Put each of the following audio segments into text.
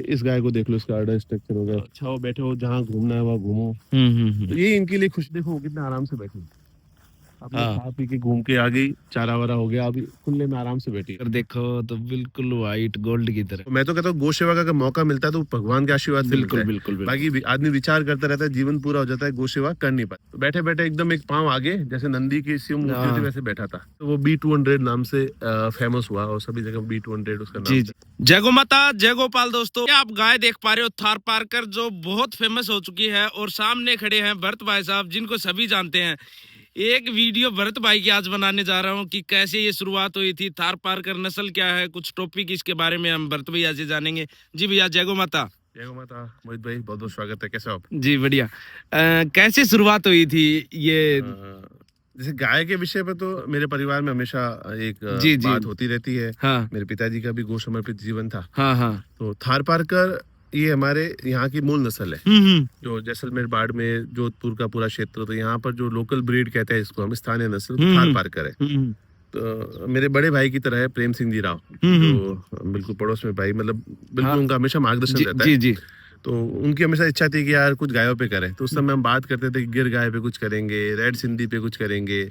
इस गाय को देख लो, इसका आर्डर स्ट्रक्चर हो गया, अच्छा हो बैठे हो, जहाँ घूमना है वहाँ घूमो। तो ये इनके लिए खुश, देखो कितना आराम से बैठे, अपने हाँ। खा पी के घूम के आ गई, चारा वारा हो गया, अभी खुले में आराम से बैठी। और देखो तो बिल्कुल वाइट गोल्ड की तरह। तो मैं तो कहता हूँ गौ सेवा का अगर मौका मिलता है तो भगवान के आशीर्वाद से मिलता बिल्कुल है। बिल्कुल बिल्कुल। बाकी आदमी विचार करता रहता है, जीवन पूरा हो जाता है, गौ सेवा कर नहीं पाता। तो बैठे बैठे एकदम एक पांव आगे, जैसे नंदी की शिव मूर्ति होती है वैसे बैठा था। तो वो B200 नाम से फेमस हुआ और सभी जगह B200 उसका जी नाम। जी। जय गो माता, जय गोपाल। दोस्तों आप गाय देख पा रहे हो थार पारकर, जो बहुत फेमस हो चुकी है, और सामने खड़े हैं भरत भाई साहब, जिनको सभी जानते हैं। एक वीडियो भरत भाई की आज बनाने जा रहा हूँ कि कैसे ये शुरुआत हुई थी, थार पारकर नस्ल क्या है, कुछ टॉपिक इसके बारे में हम भरत भैया से जानेंगे। जी भैया, जय गो माता। जय गो माता। मोहित भाई बहुत बहुत स्वागत है, कैसे हो आप? जी बढ़िया। कैसे शुरुआत हुई थी ये? जैसे गाय के विषय पे तो मेरे परिवार में हमेशा एक जी जी। बात होती रहती है। हाँ मेरे पिताजी का भी गौ समर्पित जीवन था। हाँ हाँ। तो थार पारकर ये हमारे यहाँ की मूल नस्ल है। जो जैसलमेर, बाड़मेर, जोधपुर का पूरा क्षेत्र, तो यहाँ पर जो लोकल ब्रीड कहते हैं इसको हम, स्थानीय नस्ल थार पारकर है। तो मेरे बड़े भाई की तरह है प्रेम सिंह जी राव, जो बिल्कुल पड़ोस में भाई, मतलब बिल्कुल हाँ। उनका हमेशा मार्गदर्शन रहता जी है। जी। तो उनकी हमेशा इच्छा थी कि यार कुछ गायों पे करें। तो उस समय हम बात करते थे कि गिर गाय पे कुछ करेंगे, रेड सिंधी पे कुछ करेंगे।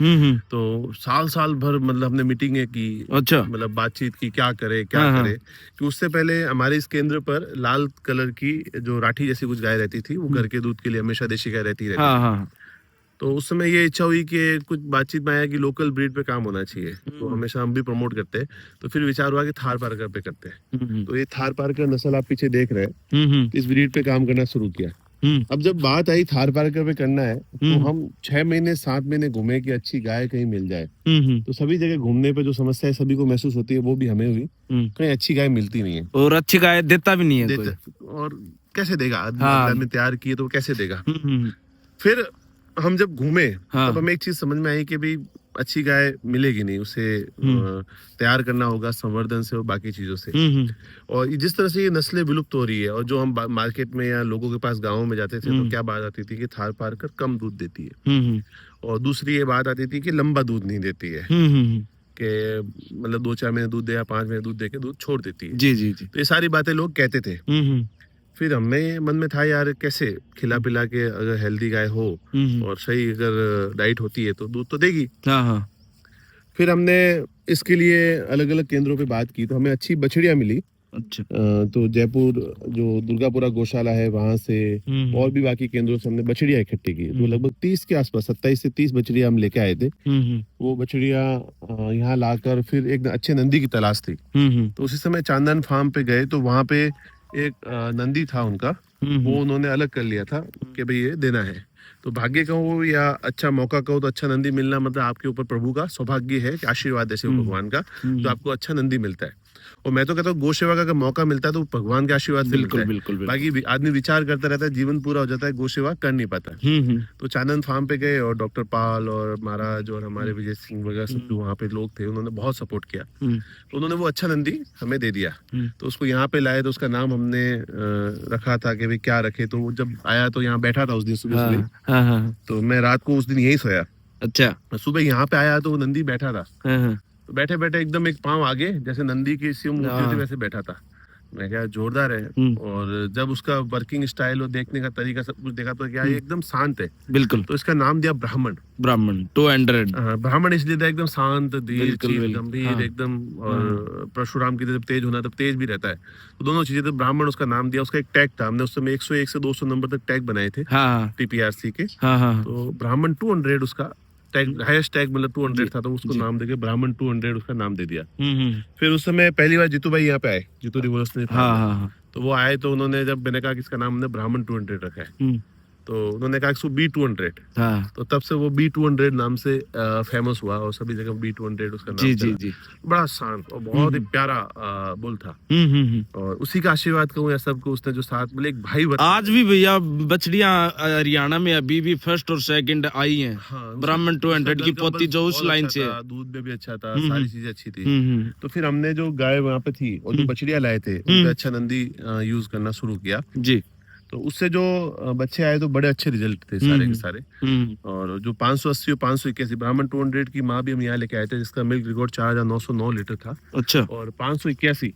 तो साल साल भर मतलब हमने मीटिंगें की, अच्छा। मतलब बातचीत की, क्या करे क्या हाँ, हाँ। करे। कि उससे पहले हमारे इस केंद्र पर लाल कलर की जो राठी जैसी कुछ गाय रहती थी, वो घर के दूध के लिए हमेशा देशी गाय रहती रहती हाँ थी। हाँ। तो उस समय ये इच्छा हुई कि कुछ बातचीत में आया कि लोकल ब्रीड पे काम होना चाहिए। तो हमेशा हम भी प्रमोट करते हैं। तो फिर विचार हुआ कि थार पारकर पे करते हैं। तो ये थार पारकर नस्ल आप पीछे देख रहे हैं, इस ब्रीड पे काम करना शुरू किया। अब जब बात आई थार पारकर पे करना है, तो हम 6 महीने 7 महीने घूमे कि अच्छी गाय कहीं मिल जाए। तो सभी जगह घूमने पे जो समस्या है सभी को महसूस होती है, वो भी हमें हुई, कहीं अच्छी गाय मिलती नहीं है। और अच्छी गाय देता भी नहीं है कोई। और कैसे देगा आदमी? हाँ। आदमी तैयार किए तो कैसे देगा? फिर हम जब घूमे, हाँ। तब हमें एक चीज समझ में आई कि भाई अच्छी गाय मिलेगी नहीं, उसे तैयार करना होगा संवर्धन से और बाकी चीजों से। और जिस तरह से ये नस्लें विलुप्त हो रही है, और जो हम मार्केट में या लोगों के पास गाँव में जाते थे, तो क्या बात आती थी कि थार पारकर कम दूध देती है। और दूसरी ये बात आती थी कि लंबा दूध नहीं देती है, कि मतलब 2-4 महीने दूध दे या 5 महीने दूध दे के दूध छोड़ देती है। जी जी जी। तो ये सारी बातें लोग कहते थे। फिर हमें मन में था यार कैसे खिला पिला के अगर हेल्दी गाय हो और सही अगर डाइट होती है तो दूध तो देगी। हाँ हाँ। फिर हमने इसके लिए अलग अलग केंद्रों पे बात की, तो हमें अच्छी बछड़ियां मिली। अच्छा। तो जयपुर जो दुर्गापुरा गौशाला है वहां से, और भी बाकी केंद्रों से हमने बछड़ियां इकट्ठी की। तो लगभग 30 के आसपास, 27 से 30 बछड़ियां हम लेके आए थे। वो बछड़ियां यहाँ लाकर फिर एक अच्छे नंदी की तलाश थी। तो उसी समय चांदन फार्म पे गए, तो वहां पे एक नंदी था उनका, वो उन्होंने अलग कर लिया था कि भाई ये देना है। तो भाग्य कहो या अच्छा मौका कहो, तो अच्छा नंदी मिलना मतलब आपके ऊपर प्रभु का सौभाग्य है, कि आशीर्वाद जैसे भगवान का, तो आपको अच्छा नंदी मिलता है। और मैं तो कहता हूँ गौ सेवा का अगर मौका मिलता है तो भगवान के आशीर्वाद से मिलता है। बिल्कुल। बाकी आदमी विचार करता रहता है, जीवन पूरा हो जाता है, गौ सेवा कर नहीं पाता। तो चांदन फार्म पे गए, और डॉक्टर पाल और महाराज और हमारे विजय सिंह वगैरह सब जो वहाँ पे लोग थे, उन्होंने बहुत सपोर्ट किया। तो उन्होंने वो अच्छा नंदी हमें दे दिया। तो उसको यहाँ पे लाए, तो उसका नाम हमने रखा था कि भाई क्या रखे। तो वो जब आया तो यहाँ बैठा था उस दिन सुबह। तो मैं रात को उस दिन यही सोया। अच्छा। सुबह यहाँ पे आया तो वो नंदी बैठा था। तो बैठे बैठे एकदम एक पांव आगे, जैसे नंदी की शिव मूर्ति होती है वैसे बैठा था। मैं क्या जोरदार है। और जब उसका वर्किंग स्टाइल और देखने का तरीका सब कुछ देखा, तो क्या ये एकदम शांत है। बिल्कुल। तो इसका नाम दिया ब्राह्मण। 200। ब्राह्मण इसलिए था, एकदम शांत, धीर, चीर, गंभीर, हाँ। एकदम। और परशुराम की जब तेज होना तब तेज भी रहता है, तो दोनों चीजें। तो ब्राह्मण उसका नाम दिया। उसका एक टैग था, हमने उस समय 101 से 200 नंबर तक टैग बनाए थे। हाँ। TPRC के। हाँ। तो ब्राह्मण 200 उसका टैग, हाईएस्ट टैग मतलब 200 था। तो उसको नाम देके ब्राह्मण 200 उसका नाम दे दिया। फिर उस समय पहली बार जीतू भाई यहाँ पे आए, जीतू रिवोल्यूशनरी फार्म में। तो वो आए, तो उन्होंने जब मैंने कहा कि इसका नाम हमने ब्राह्मण 200 रखा है, तो उन्होंने कहा इसको B200। तो तब से वो B200 नाम से फेमस हुआ, और सभी जगह B200 उसका नाम चला। जी। बड़ा शांत और बहुत ही प्यारा बुल था। और उसी का आशीर्वाद कहूँ या सबको, उसने जो साथ मिले एक भाई आज भी भैया बछड़ियां हरियाणा में अभी भी फर्स्ट और सेकंड आई हैं। हाँ, ब्राह्मण 200 की पोती जो उस लाइन से, दूध में भी अच्छा था, सारी चीजें अच्छी थी। तो फिर हमने जो गाय वहाँ पे थी और जो बछड़ियां लाए थे, उन पे अच्छा नंदी यूज करना शुरू किया जी। तो उससे जो बच्चे आए, तो बड़े अच्छे रिजल्ट थे सारे के सारे। और जो 580 और 581 ब्राह्मण 200 की माँ भी हम यहाँ लेके आए थे, जिसका मिल्क रिकॉर्ड 4909 लीटर था। अच्छा। और 581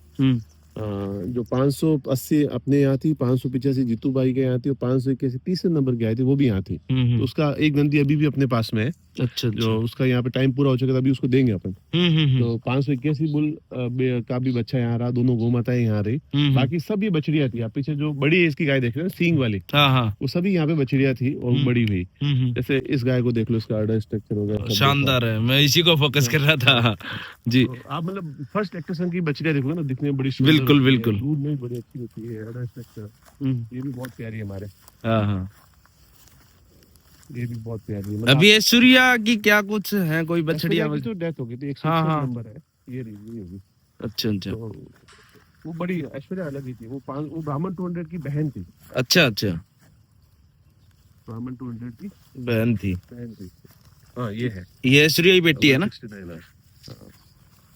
जो 580 अपने यहाँ थी, 585 जीतू भाई के यहाँ थी और 581 तीसरे नंबर की आई थी, वो भी यहाँ थी। तो उसका एक नंदी अभी भी अपने पास में है। अच्छा जो उसका यहाँ पे टाइम पूरा हो चुका था, अभी उसको देंगे अपन। तो 581 बुल का भी बच्चा यहाँ रहा, दोनों गौ माताएं यहाँ रही। बाकी सब ये बछड़िया थी। आप पीछे जो बड़ी एज की गाय देख रहे हैं सींग वाली, वो सभी यहाँ पे बछड़िया थी और बड़ी हुई। जैसे इस गाय को देख लो, इसका आर्डर स्ट्रक्चर हो गया, शानदार है। मैं इसी को फोकस कर रहा था जी। तो आप मतलब फर्स्ट लैक्टेशन की बछड़िया देखोगे ना, दिखने में बड़ी बिल्कुल बिल्कुल, दूध में बड़ी अच्छी होती है, आर्डर स्ट्रक्चर ये भी बहुत प्यारी है हमारे। हाँ, ये भी बहुत प्यारी है। अभी ऐश्वर्या की क्या कुछ है, कोई बछड़िया तो डेथ हो गई थी, 161 हाँ। नंबर है, ये रही होगी। अच्छा अच्छा, तो वो बड़ी ऐश्वर्या अलग ही थी। वो ब्राह्मण 200 की बहन थी। अच्छा अच्छा, ब्राह्मण 200 की बहन थी। हाँ ये है, ये ऐश्वर्या ही बेटी है ना। 69 है। हाँ।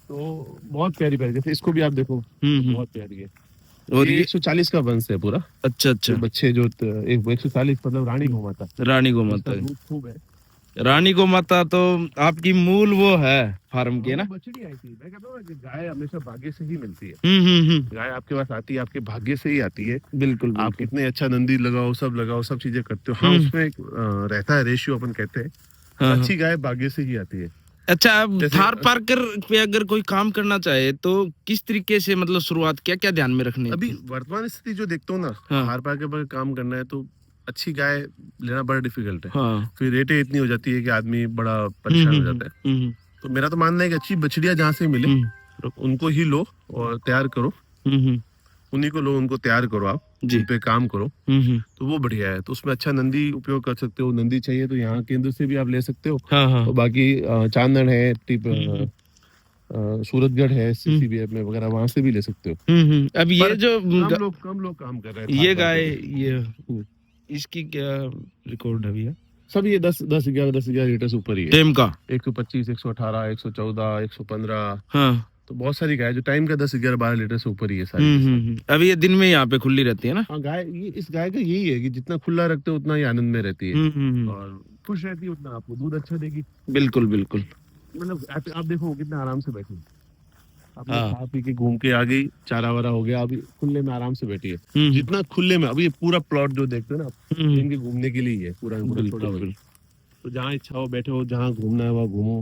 तो बहुत प्यारी प्यारी, जैसे इसको भी आप देखो, बहुत प्यारी है। और ये 140 का वंश है पूरा। अच्छा अच्छा, बच्चे जो 140 मतलब रानी गौ माता, रानी गौ माता खूब है। रानी गौ माता तो आपकी मूल वो है फार्म की, है ना। बछड़ी आई थी। मैं कहता हूँ कि गाय हमेशा भाग्य से ही मिलती है। गाय आपके पास आती है, आपके भाग्य से ही आती है। बिल्कुल, आप कितने अच्छा नंदी लगाओ, सब चीजें करते हो। हाँ, उसमें एक रहता है रेशियो, अपन कहते हैं। अच्छी गाय भाग्य से ही आती है। अच्छा, अब थार पार्कर पे अगर कोई काम करना चाहे तो किस तरीके से, मतलब शुरुआत क्या क्या ध्यान में रखनी है? अभी वर्तमान स्थिति जो देखता हूँ ना, थार पार्कर पर काम करना है तो अच्छी गाय लेना बड़ा डिफिकल्ट है। फिर रेटें इतनी हो जाती है कि आदमी बड़ा परेशान हो जाता है। तो मेरा तो मानना है कि अच्छी बछड़ियां जहाँ से मिले उनको ही लो और तैयार करो, उन्हीं को लो, उनको तैयार करो, आप जिन पे काम करो, तो वो बढ़िया है। तो उसमें अच्छा नंदी उपयोग कर सकते हो। नंदी चाहिए तो यहाँ केंद्र से भी आप ले सकते हो। और बाकी चांदन है, सूरतगढ़ है, सीसीबीएफ में वगैरह, वहां से भी ले सकते हो। अब ये जो कम लोग काम कर रहे हैं, ये गाय, ये इसकी क्या रिकॉर्ड है भैया? सब ये 10-11 लीटर से ऊपर ही है टाइम का। 125, 118, 114, 115। हाँ, तो बहुत सारी गाय जो टाइम का 10-11-12 लीटर से ऊपर ही है सारी। अभी ये दिन में यहाँ पे खुली रहती है ना। हाँ, गाय इस गाय का यही है कि जितना खुला रखते हो उतना ही आनंद में रहती है और खुश रहती है, उतना आपको दूध अच्छा देगी। बिल्कुल बिल्कुल, मतलब आप देखो कितना आराम से बैठी, आपने खा पी के घूम के आ गई, चारा वारा हो गया, अभी खुले में आराम से बैठी है। जितना खुले में, अभी ये पूरा प्लॉट जो देखते हो ना, इनके घूमने के लिए ही है पूरा। तो जहाँ इच्छा हो बैठे हो, जहाँ घूमना है वहाँ घूमो।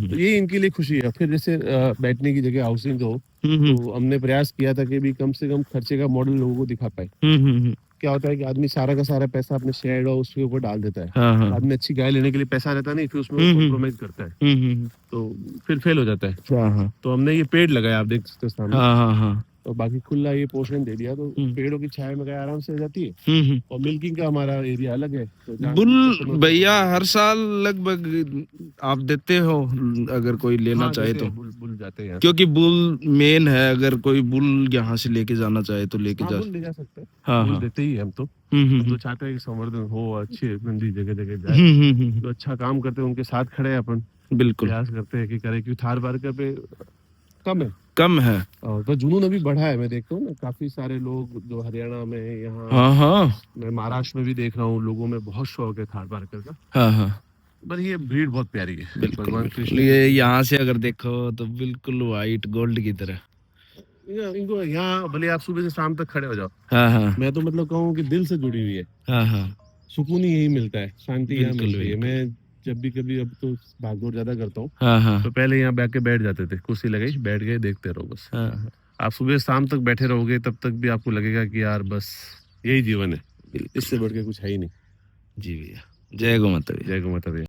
तो ये इनके लिए खुशी है। फिर जैसे बैठने की जगह हाउसिंग हो, तो हमने प्रयास किया था कि भी कम से कम खर्चे का मॉडल लोगों को दिखा पाए। क्या होता है कि आदमी सारा का सारा पैसा अपने शेड और उसके ऊपर डाल देता है। आदमी अच्छी गाय लेने के लिए पैसा रहता नहीं, फिर उसमें कॉम्प्रोमाइज करता है, तो फिर फेल हो जाता है। तो हमने ये पेड़ लगाया, आप देख सकते हो सामने। और बाकी खुला ये पोर्शन दे दिया, तो पेड़ों की छाया में गाय आराम से हो जाती है। और मिल्किंग का हमारा एरिया अलग है। तो बुल भैया हर साल लगभग आप देते हो, अगर कोई लेना चाहे तो? बुल जाते हैं, क्योंकि बुल मेन है। अगर कोई बुल यहाँ से लेके जाना चाहे तो लेके ले जा सकते हैं। बुल देते ही हम तो चाहते हैं कि संवर्धन हो, अच्छे नंदी जगह जगह जाए, तो अच्छा काम करते हैं, उनके साथ खड़े हैं अपन। बिल्कुल, प्रयास करते हैं कि करें, क्योंकि थार पार्कर पे कम है और तो जुनून अभी बढ़ा है। मैं देखता हूँ ना, काफी सारे लोग जो हरियाणा में, यहाँ मैं महाराष्ट्र में भी देख रहा हूँ, लोगों में बहुत शौक है थार पार्कर का। पर ये भीड़ बहुत प्यारी है। बिल्कुल, ये यहाँ से अगर देखो तो बिल्कुल व्हाइट गोल्ड की तरह। इनको यहाँ भले आप सुबह से शाम तक खड़े हो जाओ, मैं तो मतलब कहूँ कि दिल से जुड़ी हुई है। सुकून ही यही मिलता है, शांति यहाँ मिलती है। मैं जब भी कभी, अब तो भागदौड़ ज्यादा करता हूँ, तो पहले यहाँ बैठ जाते थे, कुर्सी लगाई, बैठ गए, देखते रहो बस। आप सुबह शाम तक बैठे रहोगे, तब तक भी आपको लगेगा कि यार बस यही जीवन है, इससे बढ़ के कुछ है ही नहीं। जी भैया, जय गौ माता। जय गौ माता भैया।